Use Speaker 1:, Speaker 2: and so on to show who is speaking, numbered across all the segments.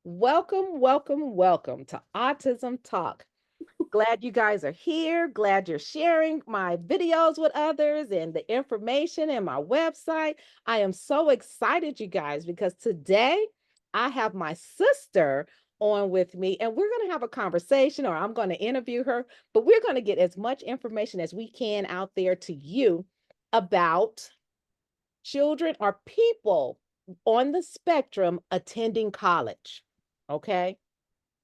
Speaker 1: Welcome, welcome, welcome to Autism Talk. Glad you guys are here. Glad you're sharing my videos with others and the information and my website. I am so excited, you guys, because today I have my sister on with me and we're going to have a conversation, or I'm going to interview her, but we're going to get as much information as we can out there to you about children or people on the spectrum attending college. Okay.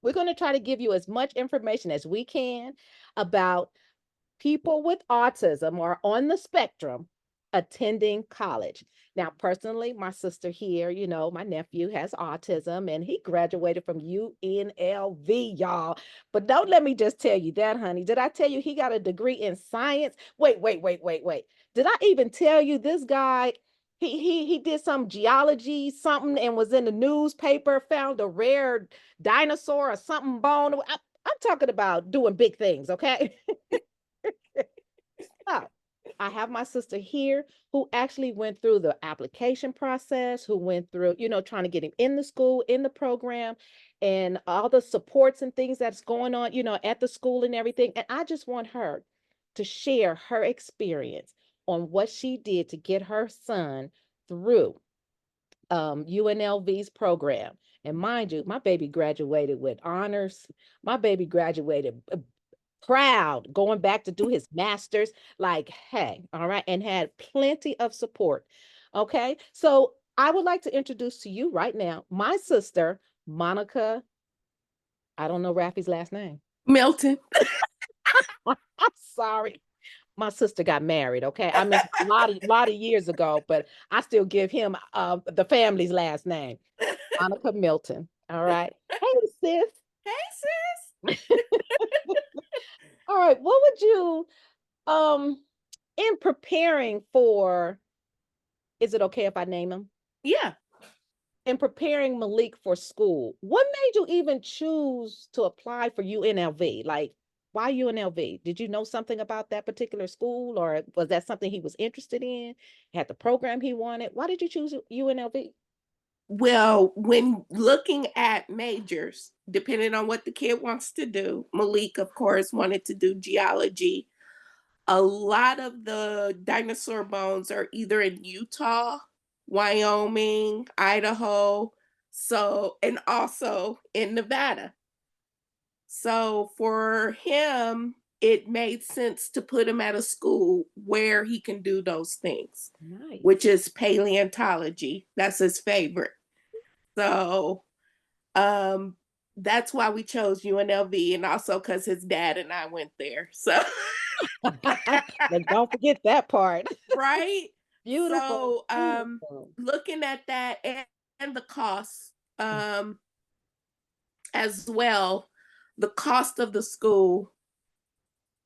Speaker 1: We're going to try to give you as much information as we can about people with autism or on the spectrum attending college. Now, personally, my sister here, my nephew has autism and he graduated from UNLV, y'all. But don't let me just tell you that, honey. Did I tell you he got a degree in science? Wait. Did I even tell you this guy? He did some geology something and was in the newspaper, found a rare dinosaur or something bone. I'm talking about doing big things, okay? So I have my sister here who actually went through the application process, who went through, trying to get him in the school, in the program, and all the supports and things that's going on, at the school and everything. And I just want her to share her experience on what she did to get her son through UNLV's program. And mind you, my baby graduated with honors. My baby graduated proud, going back to do his master's. Like, hey, all right, and had plenty of support. Okay, so I would like to introduce to you right now my sister, Monica. I don't know Rafi's last name.
Speaker 2: Milton.
Speaker 1: I'm sorry. My sister got married. Okay, I mean a lot of years ago, but I still give him the family's last name, Monica Milton. All right. Hey, sis.
Speaker 2: Hey, sis.
Speaker 1: All right. What would you um in preparing for, is it okay if I name him?
Speaker 2: Yeah.
Speaker 1: In preparing Malik for school, what made you even choose to apply for UNLV? Like, why UNLV? Did you know something about that particular school, or was that something he was interested in? Had the program he wanted? Why did you choose UNLV?
Speaker 2: Well, when looking at majors, depending on what the kid wants to do, Malik, of course, wanted to do geology. A lot of the dinosaur bones are either in Utah, Wyoming, Idaho, and also in Nevada. So for him, it made sense to put him at a school where he can do those things, which
Speaker 1: Nice.
Speaker 2: is paleontology. That's his favorite. So um, that's why we chose UNLV, and also because his dad and I went there. So
Speaker 1: Like, don't forget that part.
Speaker 2: right.
Speaker 1: Beautiful,
Speaker 2: So
Speaker 1: beautiful.
Speaker 2: looking at that and the costs as well, the cost of the school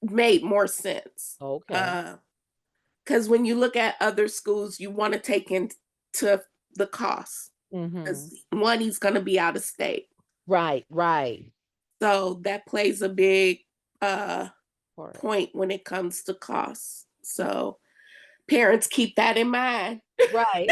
Speaker 2: made more sense.
Speaker 1: Okay.
Speaker 2: Because when you look at other schools, you want to take into the cost.
Speaker 1: Mm-hmm.
Speaker 2: Because one, he's going to be out of state.
Speaker 1: Right, right.
Speaker 2: So that plays a big uh,
Speaker 1: Part.
Speaker 2: point when it comes to costs. So parents keep that in mind.
Speaker 1: Right.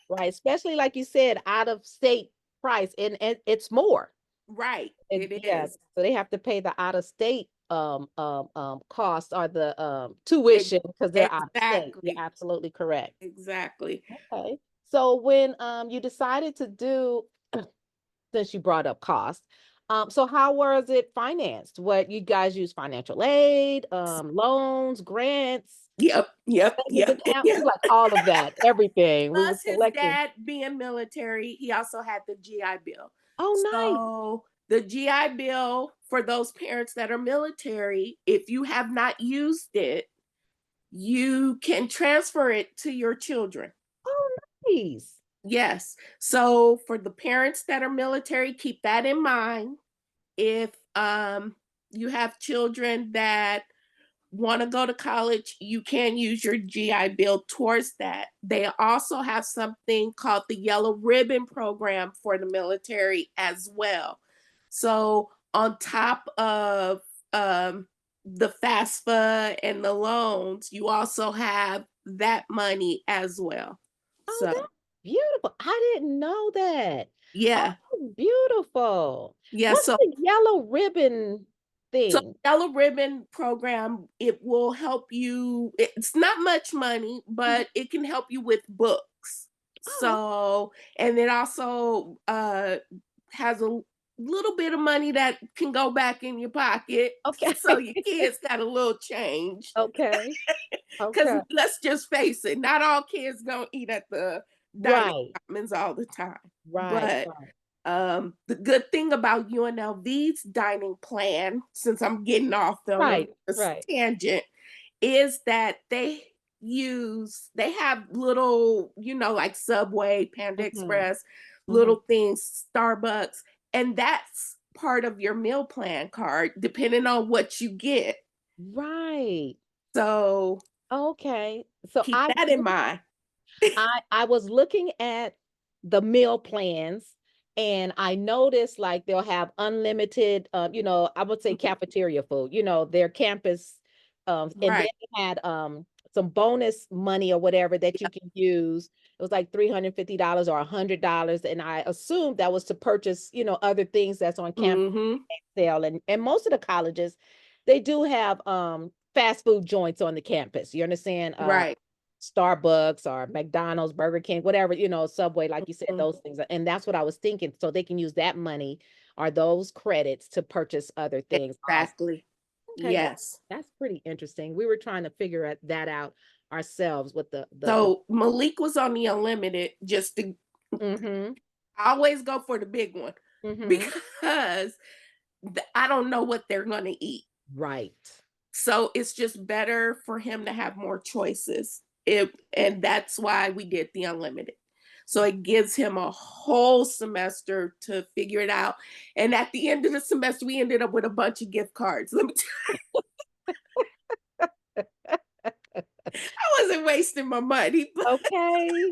Speaker 1: Right. Especially like you said, out of state price, and it's more.
Speaker 2: Right,
Speaker 1: And
Speaker 2: it
Speaker 1: yeah,
Speaker 2: is.
Speaker 1: so they have to pay the out of state costs, or the tuition, because they're out of state. You're
Speaker 2: Exactly.
Speaker 1: absolutely correct.
Speaker 2: Exactly.
Speaker 1: Okay. So when you decided to do, since you brought up cost, so how was it financed? What you guys use, financial aid, loans, grants, savings
Speaker 2: Yep.
Speaker 1: accounts, like all of that, everything. We were
Speaker 2: Plus his
Speaker 1: collecting.
Speaker 2: dad being military, he also had the GI Bill.
Speaker 1: Oh, nice.
Speaker 2: So the GI Bill, for those parents that are military, if you have not used it, you can transfer it to your children.
Speaker 1: Oh, nice.
Speaker 2: Yes. So for the parents that are military, keep that in mind. If you have children that want to go to college, you can use your GI Bill towards that. They also have something called the Yellow Ribbon Program for the military as well. So, on top of the FAFSA and the loans, you also have that money as well.
Speaker 1: Oh,
Speaker 2: So,
Speaker 1: that's beautiful. I didn't know that.
Speaker 2: Yeah.
Speaker 1: Oh, beautiful.
Speaker 2: Yeah.
Speaker 1: What's
Speaker 2: So
Speaker 1: the yellow ribbon
Speaker 2: So
Speaker 1: thing?
Speaker 2: Yellow Ribbon program, it will help you. It's not much money,
Speaker 1: Mhm.
Speaker 2: but it can help you with books.
Speaker 1: Oh,
Speaker 2: So, and it also has a little bit of money that can go back in your pocket.
Speaker 1: okay.
Speaker 2: So your kids got a little change.
Speaker 1: Okay.
Speaker 2: Because
Speaker 1: Okay.
Speaker 2: let's just face it, not all kids gonna eat at the dining
Speaker 1: Right.
Speaker 2: commons all the time.
Speaker 1: Right.
Speaker 2: But
Speaker 1: Right.
Speaker 2: the good thing about UNLV's dining plan, since I'm getting off on
Speaker 1: Right.
Speaker 2: this
Speaker 1: Right.
Speaker 2: tangent, is that they have little, like Subway, Panda
Speaker 1: Hmm.
Speaker 2: Express,
Speaker 1: Hmm.
Speaker 2: little things, Starbucks, and that's part of your meal plan card, depending on what you get.
Speaker 1: Right.
Speaker 2: So
Speaker 1: Okay. So
Speaker 2: keep that in mind.
Speaker 1: I was looking at the meal plans and I noticed like they'll have unlimited I would say
Speaker 2: Mhm.
Speaker 1: cafeteria food, their campus and then
Speaker 2: Right.
Speaker 1: they had some bonus money or whatever that you can use. It was like $350 or $100 and I assumed that was to purchase, other things that's on campus
Speaker 2: Hmm.
Speaker 1: sale and most of the colleges they do have fast food joints on the campus. You understand?
Speaker 2: Right.
Speaker 1: Starbucks or McDonald's, Burger King, whatever, Subway, like you said,
Speaker 2: Mhm.
Speaker 1: those things. And that's what I was thinking. So they can use that money or those credits to purchase other things also.
Speaker 2: Exactly.
Speaker 1: Okay,
Speaker 2: Yes.
Speaker 1: that's pretty interesting. We were trying to figure that out ourselves with the
Speaker 2: So Malik was on the unlimited just to
Speaker 1: mm-hmm.
Speaker 2: I always go for the big one
Speaker 1: Mm-hmm.
Speaker 2: because I don't know what they're going to eat.
Speaker 1: Right.
Speaker 2: So it's just better for him to have more choices. And that's why we did the unlimited. So it gives him a whole semester to figure it out. And at the end of the semester, we ended up with a bunch of gift cards. Let me I wasn't wasting my money, but
Speaker 1: Okay.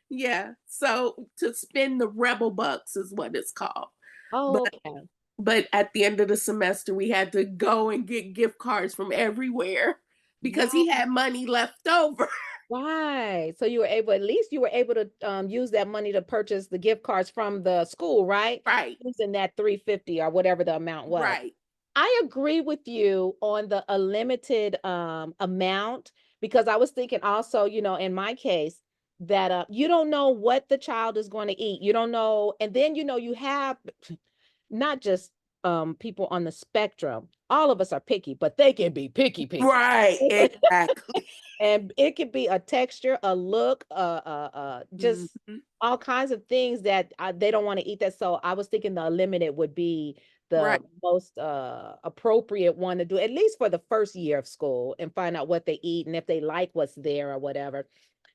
Speaker 2: yeah. So to spend the Rebel Bucks is what it's called.
Speaker 1: Oh,
Speaker 2: But
Speaker 1: okay.
Speaker 2: but at the end of the semester, we had to go and get gift cards from everywhere because he
Speaker 1: Right.
Speaker 2: had money left over.
Speaker 1: Right. So you were able, at least you were able to use that money to purchase the gift cards from the school, right?
Speaker 2: Right.
Speaker 1: Using that 350 or whatever the amount was.
Speaker 2: Right.
Speaker 1: I agree with you on the unlimited amount because I was thinking also, in my case, that you don't know what the child is going to eat. You don't know, and then you have not just people on the spectrum. All of us are picky, but they can be picky, picky.
Speaker 2: Right. Exactly.
Speaker 1: And it could be a texture, a look, just
Speaker 2: Mhm.
Speaker 1: all kinds of things that they don't want to eat that. So I was thinking the unlimited would be the
Speaker 2: Right.
Speaker 1: most appropriate one to do, at least for the first year of school, and find out what they eat and if they like what's there or whatever.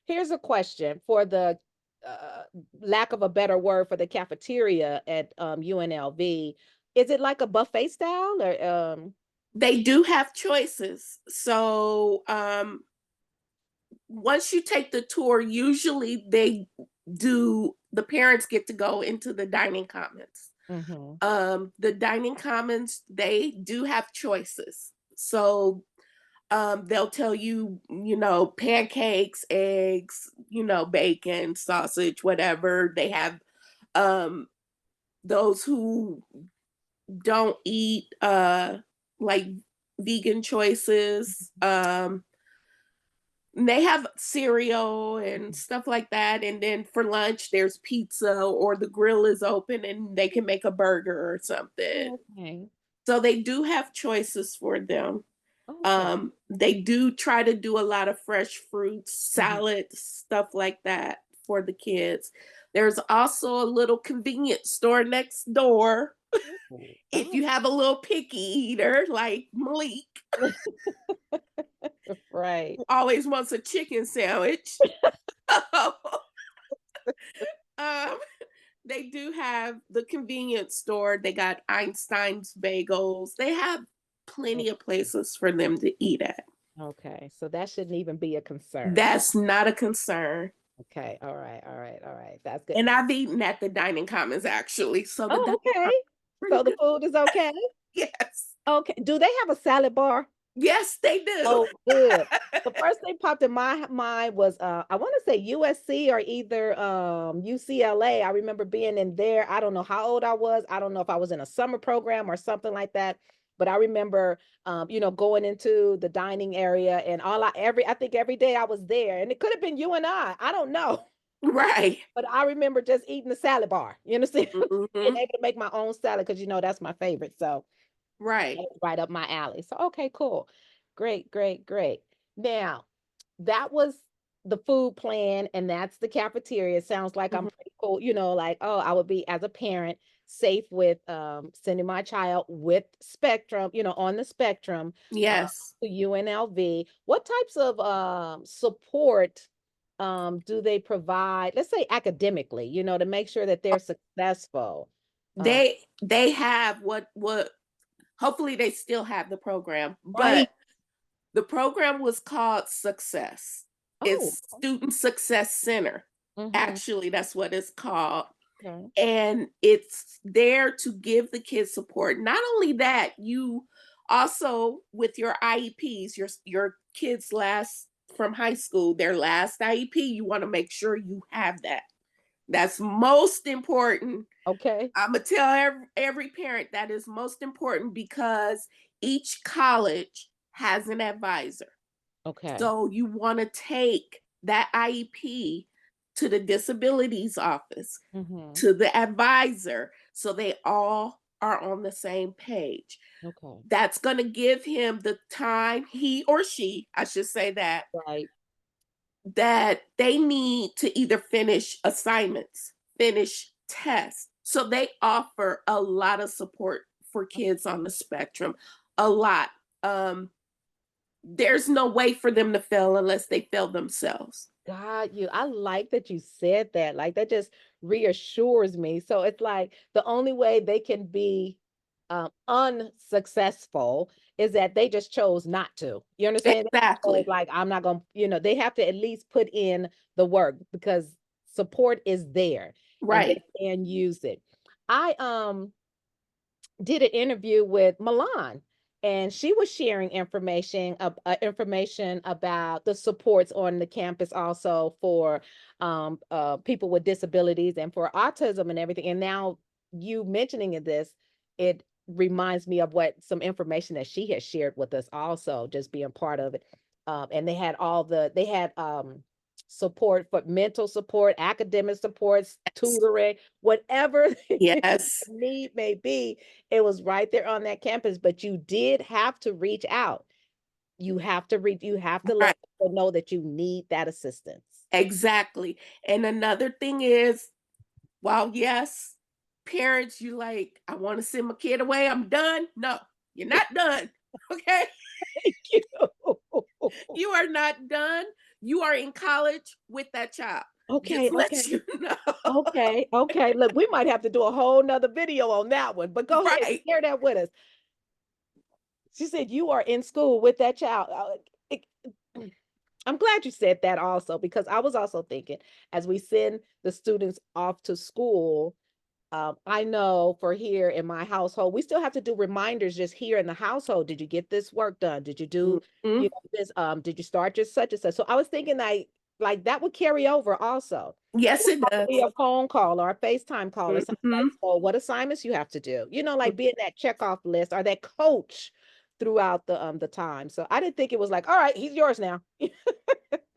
Speaker 1: Here's a question for the uh, lack of a better word for the cafeteria at UNLV. Is it like a buffet style or
Speaker 2: They do have choices. So once you take the tour, usually the parents get to go into the dining commons.
Speaker 1: mhm.
Speaker 2: The dining commons, they do have choices. So they'll tell you, pancakes, eggs, bacon, sausage, whatever. They have um, those who don't eat like vegan choices. They have cereal and stuff like that. And then for lunch, there's pizza or the grill is open and they can make a burger or something.
Speaker 1: Okay.
Speaker 2: So they do have choices for them.
Speaker 1: Okay.
Speaker 2: They do try to do a lot of fresh fruits,
Speaker 1: Mhm.
Speaker 2: salads, stuff like that for the kids. There's also a little convenience store next door
Speaker 1: Ooh,
Speaker 2: if
Speaker 1: oh,
Speaker 2: you have a little picky eater like Malik,
Speaker 1: right.
Speaker 2: who always wants a chicken sandwich. um, they do have the convenience store. They got Einstein's bagels. They have
Speaker 1: O-
Speaker 2: plenty of places for them to eat at.
Speaker 1: Okay. So that shouldn't even be a concern.
Speaker 2: That's not a concern.
Speaker 1: Okay. All right. All right. All right. That's good.
Speaker 2: And I've eaten at the dining commons actually. So the
Speaker 1: Oh,
Speaker 2: dining
Speaker 1: okay.
Speaker 2: commons are pretty
Speaker 1: So the
Speaker 2: good.
Speaker 1: food is okay.
Speaker 2: Yes.
Speaker 1: Okay. Do they have a salad bar?
Speaker 2: Yes, they do.
Speaker 1: Oh, good. The first thing popped in my mind was I want to say USC or either UCLA. I remember being in there. I don't know how old I was. I don't know if I was in a summer program or something like that. But I remember going into the dining area and I think every day I was there. And it could have been you and I don't know.
Speaker 2: Right.
Speaker 1: But I remember just eating the salad bar. You understand? Being
Speaker 2: Hmm.
Speaker 1: able to make my own salad because that's my favorite. So
Speaker 2: Right.
Speaker 1: that's right up my alley. So, okay, cool. Great, great, great. Now, that was the food plan, and that's the cafeteria. Sounds like I'm
Speaker 2: Mhm.
Speaker 1: pretty cool, like, oh, I would be as a parent safe with sending my child with spectrum, on the spectrum uh,
Speaker 2: Yes.
Speaker 1: to UNLV. What types of support do they provide, let's say academically, to make sure that they're successful? Um,
Speaker 2: They have what hopefully they still have the program, but
Speaker 1: right.
Speaker 2: the program was called Success.
Speaker 1: Oh,
Speaker 2: It's Student Success Center.
Speaker 1: mhm,
Speaker 2: Actually, that's what it's called.
Speaker 1: okay.
Speaker 2: And it's there to give the kids support. Not only that, you also with your IEPs, your kids last from high school, their last IEP, you want to make sure you have that. That's most important.
Speaker 1: Okay.
Speaker 2: I'm gonna tell every parent that is most important because each college has an advisor.
Speaker 1: Okay.
Speaker 2: So you want to take that IEP to the disabilities office,
Speaker 1: Mhm.
Speaker 2: to the advisor, so they all are on the same page.
Speaker 1: Okay.
Speaker 2: That's going to give him the time, he or she, I should say
Speaker 1: Right.
Speaker 2: that they need to either finish assignments, finish tests. So they offer a lot of support for kids on the spectrum, a lot. Um, there's no way for them to fail unless they fail themselves.
Speaker 1: Got you. I like that you said that. Like that just reassures me. So it's like the only way they can be unsuccessful is that they just chose not to. You understand? So
Speaker 2: Exactly.
Speaker 1: like I'm not gonna, they have to at least put in the work because support is there and they
Speaker 2: Right.
Speaker 1: can use it. I did an interview with Milan, and she was sharing information about the supports on the campus also for people with disabilities and for autism and everything. And now you mentioning this, it reminds me of what some information that she had shared with us also, just being part of it. And they had support for mental support, academic supports,
Speaker 2: Yes.
Speaker 1: tutoring, whatever
Speaker 2: Yes.
Speaker 1: need may be, it was right there on that campus, but you did have to reach out. You have to
Speaker 2: Right.
Speaker 1: let people know that you need that assistance.
Speaker 2: Exactly. And another thing is, while yes, parents, you like, I want to send my kid away, I'm done. No, you're not done. Okay.
Speaker 1: Thank you.
Speaker 2: You are not done. You are in college with that child.
Speaker 1: Okay,
Speaker 2: Just let
Speaker 1: okay,
Speaker 2: you know.
Speaker 1: okay, okay. Look, we might have to do a whole nother video on that one, but go ahead,
Speaker 2: Right.
Speaker 1: share that with us. She said you are in school with that child. It- I'm glad you said that also because I was also thinking as we send the students off to school, I know for here in my household, we still have to do reminders just here in the household. Did you get this work done? Did you do,
Speaker 2: Mhm.
Speaker 1: this? Did you start just such and such? So I was thinking like that would carry over also.
Speaker 2: Yes,
Speaker 1: Or
Speaker 2: it
Speaker 1: probably
Speaker 2: does.
Speaker 1: a phone call or a FaceTime call or something like,
Speaker 2: Mhm.
Speaker 1: so what assignments you have to do, like being that check off list or that coach throughout the time. So I didn't think it was like, all right, he's yours now.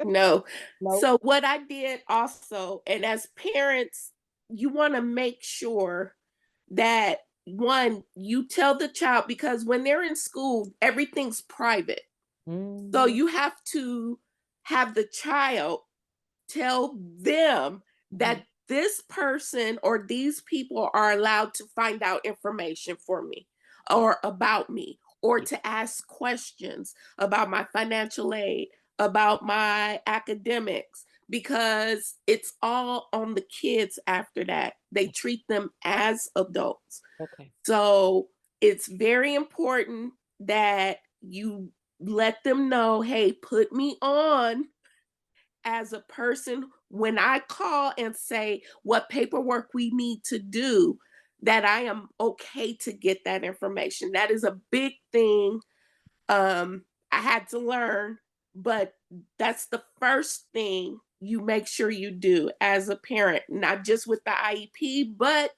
Speaker 2: No.
Speaker 1: No.
Speaker 2: So what I did also, and as parents, you want to make sure that one, you tell the child because when they're in school, everything's private. So
Speaker 1: Mhm,
Speaker 2: you have to have the child tell them
Speaker 1: mhm.
Speaker 2: that this person or these people are allowed to find out information for me or about me or to ask questions about my financial aid, about my academics, because it's all on the kids after that. They treat them as adults.
Speaker 1: Okay.
Speaker 2: So it's very important that you let them know, hey, put me on as a person when I call and say what paperwork we need to do, that I am okay to get that information. That is a big thing I had to learn, but that's the first thing you make sure you do as a parent, not just with the IEP, but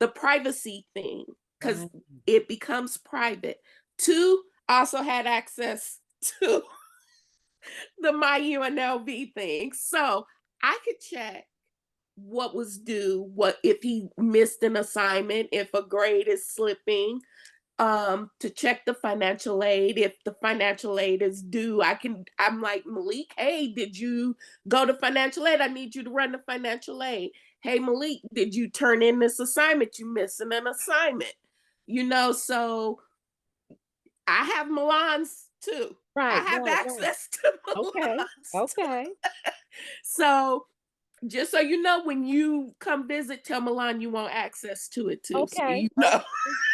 Speaker 2: the privacy thing, because
Speaker 1: Right.
Speaker 2: it becomes private. Two, also had access to the My UNLV thing. So I could check what was due, what if he missed an assignment, if a grade is slipping, to check the financial aid. If the financial aid is due, I'm like, Malik, hey, did you go to financial aid? I need you to run the financial aid. Hey, Malik, did you turn in this assignment? You missing an assignment. So I have Milan's too. I
Speaker 1: Right,
Speaker 2: have
Speaker 1: right, right.
Speaker 2: access to
Speaker 1: Okay.
Speaker 2: Milan's too.
Speaker 1: Okay.
Speaker 2: So just so you know, when you come visit, tell Milan you want access to it too. So
Speaker 1: Okay.
Speaker 2: you know,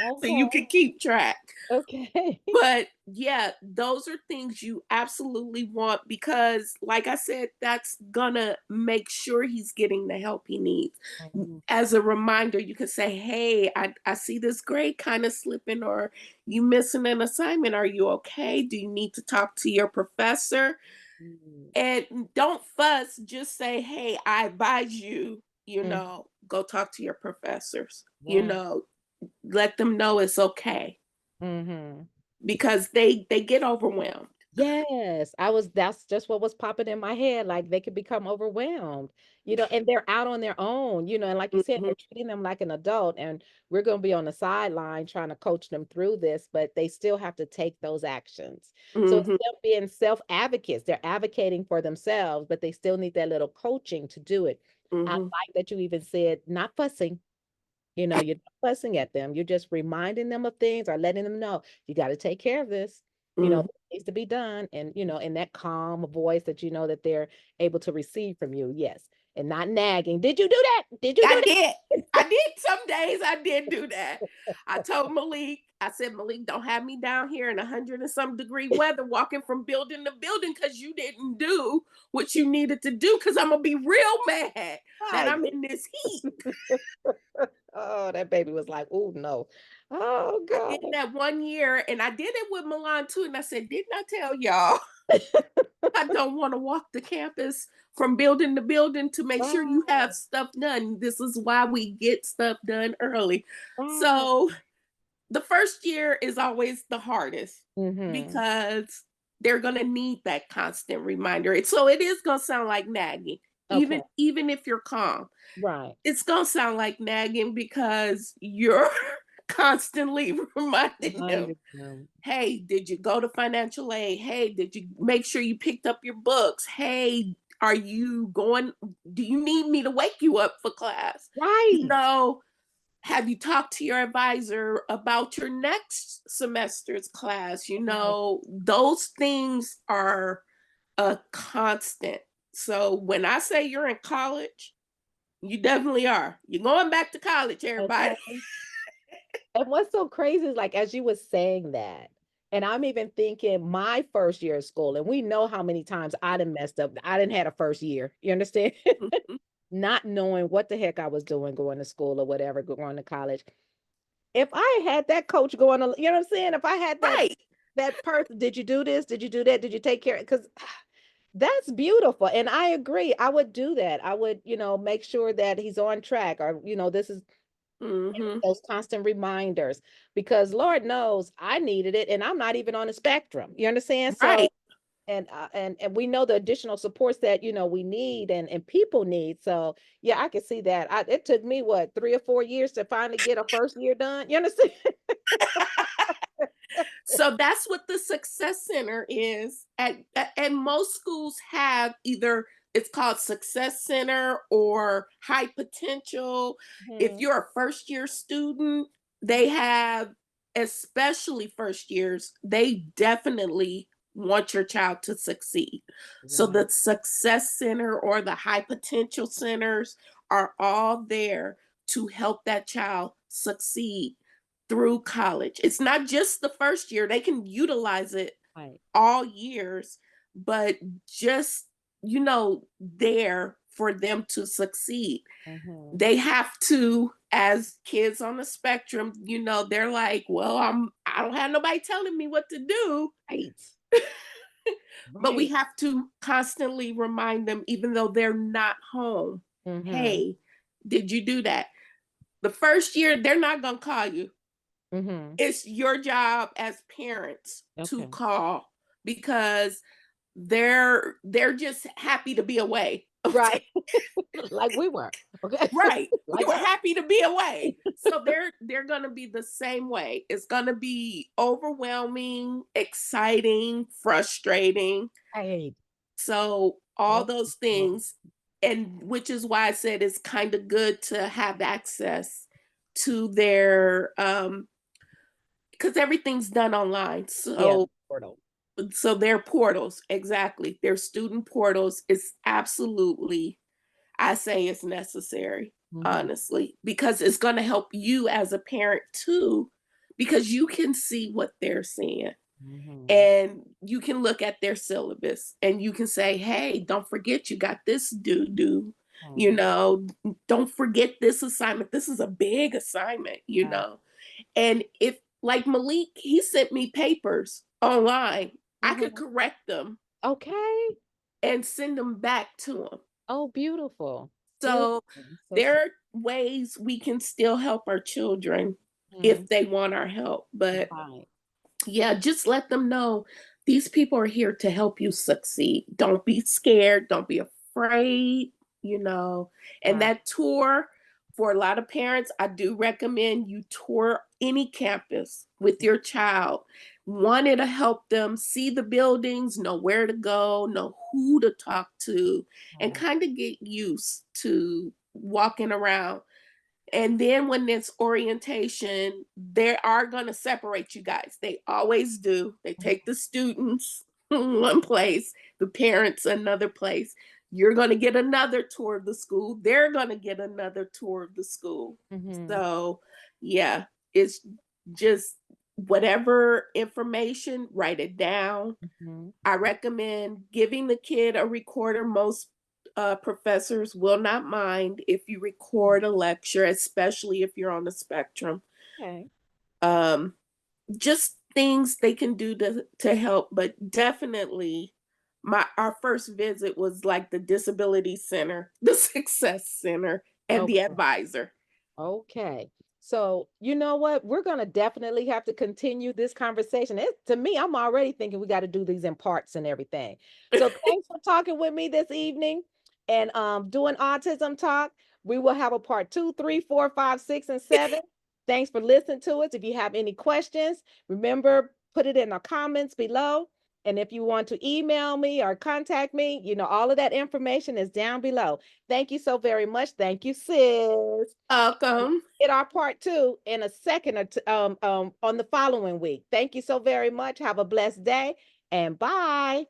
Speaker 2: so
Speaker 1: Okay.
Speaker 2: you can keep track.
Speaker 1: Okay.
Speaker 2: But yeah, those are things you absolutely want because, like I said, that's gonna make sure he's getting the help he needs.
Speaker 1: Mhm.
Speaker 2: As a reminder, you could say, hey, I see this grade kind of slipping, or you missing an assignment. Are you okay? Do you need to talk to your professor?
Speaker 1: Mm.
Speaker 2: And don't fuss, just say, hey, I advise you,
Speaker 1: Mm.
Speaker 2: go talk to your professors,
Speaker 1: Yeah.
Speaker 2: let them know it's okay
Speaker 1: Mhm.
Speaker 2: because they get overwhelmed.
Speaker 1: Yes, that's just what was popping in my head. Like they could become overwhelmed, and they're out on their own, and like you said,
Speaker 2: Mhm,
Speaker 1: they're treating them like an adult, and we're going to be on the sideline trying to coach them through this, but they still have to take those actions. So it's
Speaker 2: mhm,
Speaker 1: them being self advocates, they're advocating for themselves, but they still need that little coaching to do it. I
Speaker 2: mhm,
Speaker 1: like that you even said not fussing. You're not fussing at them. You're just reminding them of things or letting them know you got to take care of this.
Speaker 2: mhm.
Speaker 1: It needs to be done. And, in that calm voice that that they're able to receive from you. Yes. And not nagging. Did you do that? Did you do
Speaker 2: I did. I did some days I did do that. I told Malik, I said, Malik, don't have me down here in 100 and some degree weather walking from building to building because you didn't do what you needed to do because I'm gonna be real mad that
Speaker 1: that?
Speaker 2: I'm in this heat.
Speaker 1: Oh, that baby was like, oh no. Oh
Speaker 2: I did
Speaker 1: God.
Speaker 2: that one year and I did it with Milan too. And I said, didn't I tell y'all I don't want to walk the campus from building to building to make sure you
Speaker 1: Right.
Speaker 2: have stuff done. This is why we get stuff done early.
Speaker 1: Right.
Speaker 2: So the first year is always the hardest
Speaker 1: Mm-hmm.
Speaker 2: because they're gonna need that constant reminder. So it is gonna sound like nagging,
Speaker 1: Okay.
Speaker 2: even if you're calm.
Speaker 1: Right.
Speaker 2: It's gonna sound like nagging because you're constantly reminding them,
Speaker 1: Reminded them.
Speaker 2: hey, did you go to financial aid? Hey, did you make sure you picked up your books? Hey, are you going? Do you need me to wake you up for class? You
Speaker 1: Right.
Speaker 2: know, have you talked to your advisor about your next semester's class?
Speaker 1: Right.
Speaker 2: Those things are a constant. So when I say you're in college, you definitely are. You're going back to college, everybody.
Speaker 1: Okay. And what's so crazy is like as you was saying that, and I'm even thinking my first year of school, and we know how many times I done messed up. I didn't had a first year. You understand? Not knowing what the heck I was doing going to school or whatever, going to college. If I had that coach going to, you know what I'm saying? If I had
Speaker 2: Right.
Speaker 1: that person, did you do this? Did you do that? Did you take care? Because that's beautiful. And I agree. I would do that. I would, make sure that he's on track or, this is
Speaker 2: Hmm.
Speaker 1: those constant reminders because Lord knows I needed it and I'm not even on the spectrum. You understand? So
Speaker 2: Right.
Speaker 1: and we know the additional supports that we need and people need. So yeah, I can see that. It took me what 3 or 4 years to finally get a first year done. You understand?
Speaker 2: So that's what the success center is. And most schools have either it's called success center or high potential. If
Speaker 1: Mhm.
Speaker 2: you're a first year student, they have, especially first years, they definitely want your child to succeed. So
Speaker 1: Right.
Speaker 2: the success center or the high potential centers are all there to help that child succeed through college. It's not just the first year, they can utilize it
Speaker 1: Right.
Speaker 2: all years, but just, there for them to succeed.
Speaker 1: Mhm.
Speaker 2: They have to, as kids on the spectrum, they're like, well, I don't have nobody telling me what to do.
Speaker 1: Right.
Speaker 2: But we
Speaker 1: Right.
Speaker 2: have to constantly remind them, even though they're not home,
Speaker 1: Mm-hmm.
Speaker 2: hey, did you do that? The first year, they're not going to call you.
Speaker 1: Mm-hmm.
Speaker 2: It's your job as parents to
Speaker 1: Okay.
Speaker 2: call because they're just happy to be away.
Speaker 1: Right. Like we were. Okay.
Speaker 2: Right. We
Speaker 1: Like
Speaker 2: were happy to be away. So they're going to be the same way. It's going to be overwhelming, exciting, frustrating.
Speaker 1: hey.
Speaker 2: So all
Speaker 1: Oh,
Speaker 2: those
Speaker 1: oh,
Speaker 2: things, and which is why I said it's kind of good to have access to their because everything's done online.
Speaker 1: yeah,
Speaker 2: So
Speaker 1: portal.
Speaker 2: their portals, exactly. Their student portals is absolutely, I say it's necessary,
Speaker 1: Mm-hmm.
Speaker 2: honestly, because it's going to help you as a parent too, because you can see what they're seeing
Speaker 1: Mm-hmm.
Speaker 2: and you can look at their syllabus and you can say, hey, don't forget you got this due, you
Speaker 1: Mm-hmm.
Speaker 2: know, don't forget this assignment. This is a big assignment, you
Speaker 1: Right.
Speaker 2: know. And if, like Malik, he sent me papers online, I could
Speaker 1: Mm-hmm.
Speaker 2: correct them
Speaker 1: Okay.
Speaker 2: and send them back to him.
Speaker 1: Oh, beautiful.
Speaker 2: So
Speaker 1: Beautiful. So
Speaker 2: there are ways we can still help our children
Speaker 1: mm,
Speaker 2: if they want our help. But
Speaker 1: right.
Speaker 2: yeah, just let them know these people are here to help you succeed. Don't be scared. Don't be afraid, you know. And
Speaker 1: Right.
Speaker 2: that tour, for a lot of parents, I do recommend you tour any campus with your child. One, it'll help them see the buildings, know where to go, know who to talk to, and
Speaker 1: Right.
Speaker 2: kind of get used to walking around. And then when it's orientation, they are going to separate you guys. They always do. They take the students one place, the parents another place. You're going to get another tour of the school. They're going to get another tour of the school.
Speaker 1: Mm-hmm.
Speaker 2: So, yeah, it's just whatever information, write it down.
Speaker 1: Mm-hmm.
Speaker 2: I recommend giving the kid a recorder. Most professors will not mind if you record a lecture, especially if you're on the spectrum.
Speaker 1: Okay.
Speaker 2: Um, just things they can do to help, but definitely our first visit was like the disability center, the success center, and the
Speaker 1: Okay.
Speaker 2: advisor.
Speaker 1: Okay. So, you know what? We're going to definitely have to continue this conversation. To me, I'm already thinking we got to do these in parts and everything. So, thanks for talking with me this evening and doing autism talk. We will have a part 2, 3, 4, 5, 6, and 7. Thanks for listening to us. If you have any questions, remember, put it in the comments below. And if you want to email me or contact me, all of that information is down below. Thank you so very much. Thank you, sis.
Speaker 2: Welcome.
Speaker 1: Get our part 2 in a second or on the following week. Thank you so very much. Have a blessed day and bye.